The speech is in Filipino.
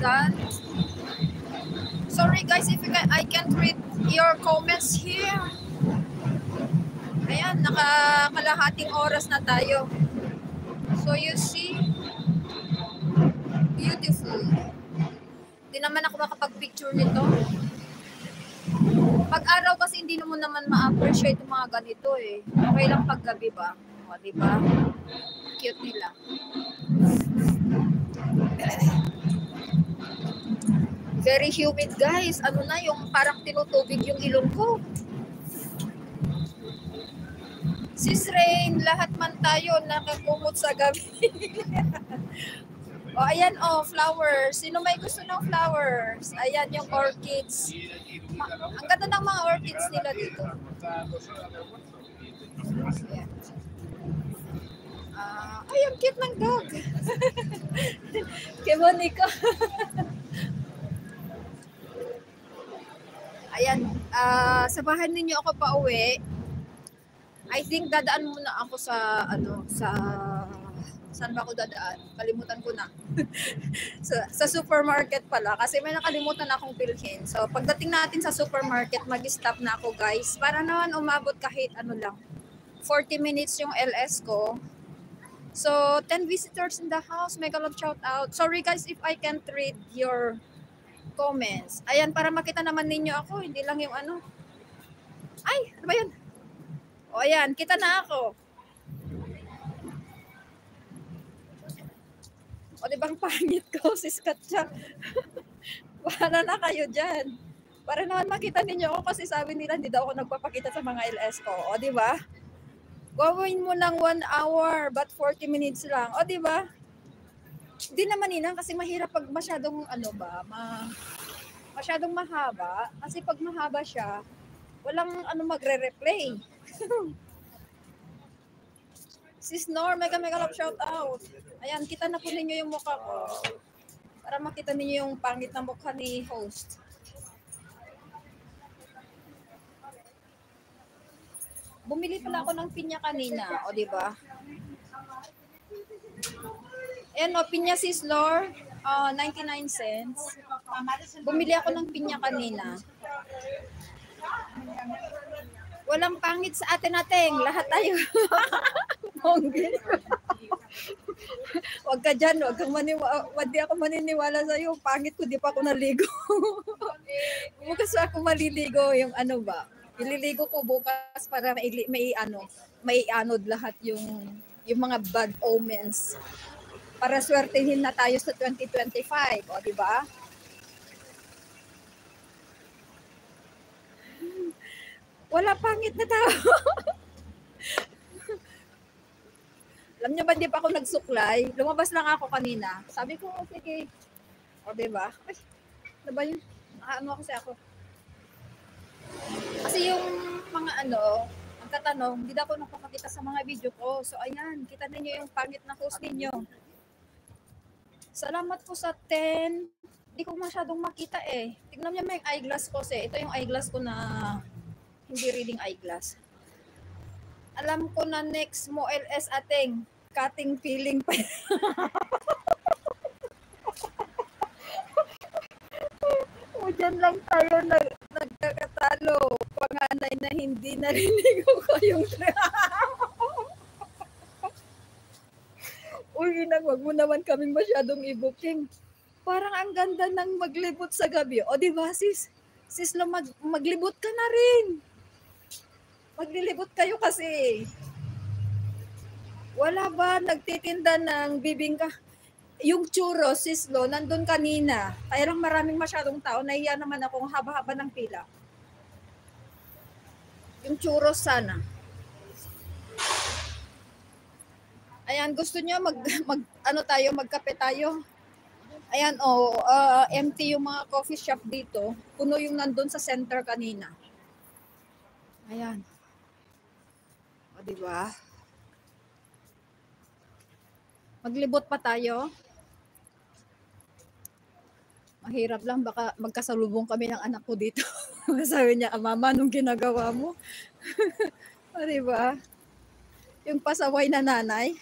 done. Sorry guys if I can't read your comments here. Ayan, nakakalahating oras na tayo. So you see, beautiful. Hindi naman ako makapag-picture nito. Pag-araw kasi hindi naman ma-appreciate yung mga ganito eh. Okay lang pag-gabi ba? O, diba? Cute nila. Very humid guys. Ano na yung parang tinutubig yung ilong ko. Sis Rain, lahat man tayo nakakumot sa gabi. O ayan flowers. Sino may gusto ng flowers? Ayan yung orchids. Ang ganda ng mga orchids nila dito. Ayan. Ay, ang cute ng dog. Kay Monica. Ayan, sabahan ninyo ako pa uwi. I think dadaan muna ako sa saan ba ako dadaan? Kalimutan ko na. sa supermarket pala kasi may nakalimutan akong bilhin. So pagdating natin sa supermarket, mag-stop na ako guys para naman umabot kahit ano lang. 40 minutes yung LS ko. So 10 visitors in the house. Mega love shout out. Sorry guys if I can't read your comments. Ayan, para makita naman ninyo ako, hindi lang yung ano. Ay, ano ba yun? O ayan, kita na ako. O di bang pangit ko, sis Katya? Para na kayo dyan. Para naman makita ninyo ako kasi sabi nila hindi daw ako nagpapakita sa mga LS ko. O di ba? Gawin mo ng 1 hour but 40 minutes lang. O di ba? Hindi naman inang kasi mahirap pag masyadong masyadong mahaba kasi pag mahaba siya walang magre-replay. Sis Nor, mega love shout out. Ayan, kita na po ninyo yung mukha ko para makita ninyo yung pangit na mukha ni host. Bumili pala ako ng pinya kanina, o di ba? Ayan o, pinya sis Lor, 99 cents. Bumili ako ng pinya kanina. Walang pangit sa atin-ateng, lahat tayo. Monggi. Wag ka dyan, wag di ako maniniwala sa'yo. Pangit ko, di pa ako naligo. Bukas ako maliligo, yung ano ba? Ililigo ko bukas para may anod lahat yung mga bad omens. Para swertehin na tayo sa 2025, o di ba? Wala pangit na tao. Alam niyo ba, di pa ako nagsuklay? Lumabas lang ako kanina. Sabi ko, sige. O di ba? Ay, ano ba yun? Ano kasi ako? Kasi yung mga ang katanong, hindi na ako nakapakita sa mga video ko. So ayan, kita ninyo yung pangit na host ninyo. Salamat po sa 10. Hindi ko masyadong makita eh. Tignan niyo may eyeglass ko kasi. Ito yung eyeglass ko na hindi reading eyeglass. Alam ko na next mo LS ating cutting feeling pa. O dyan lang tayo nagkakatalo. Panganay na hindi narinig ko yung uy, wag mo naman kaming masyadong i-booking. Parang ang ganda ng maglibot sa gabi. O diba sis? Sis lo maglibot ka na rin. Maglilibot kayo kasi. Wala ba nagtitinda ng bibingka? Yung churros, sis lo, nandun kanina. Kaya lang maraming masyadong tao. Nahiya naman akong haba-haba ng pila. Yung churros sana. Ayan, gusto nyo magkape tayo? Ayan, empty yung mga coffee shop dito. Puno yung nandun sa center kanina. Ayan. O, diba? Maglibot pa tayo. Mahirap lang, baka magkasalubong kami ng anak ko dito. Sabi niya, mama, anong ginagawa mo? O, diba? Yung pasaway na nanay.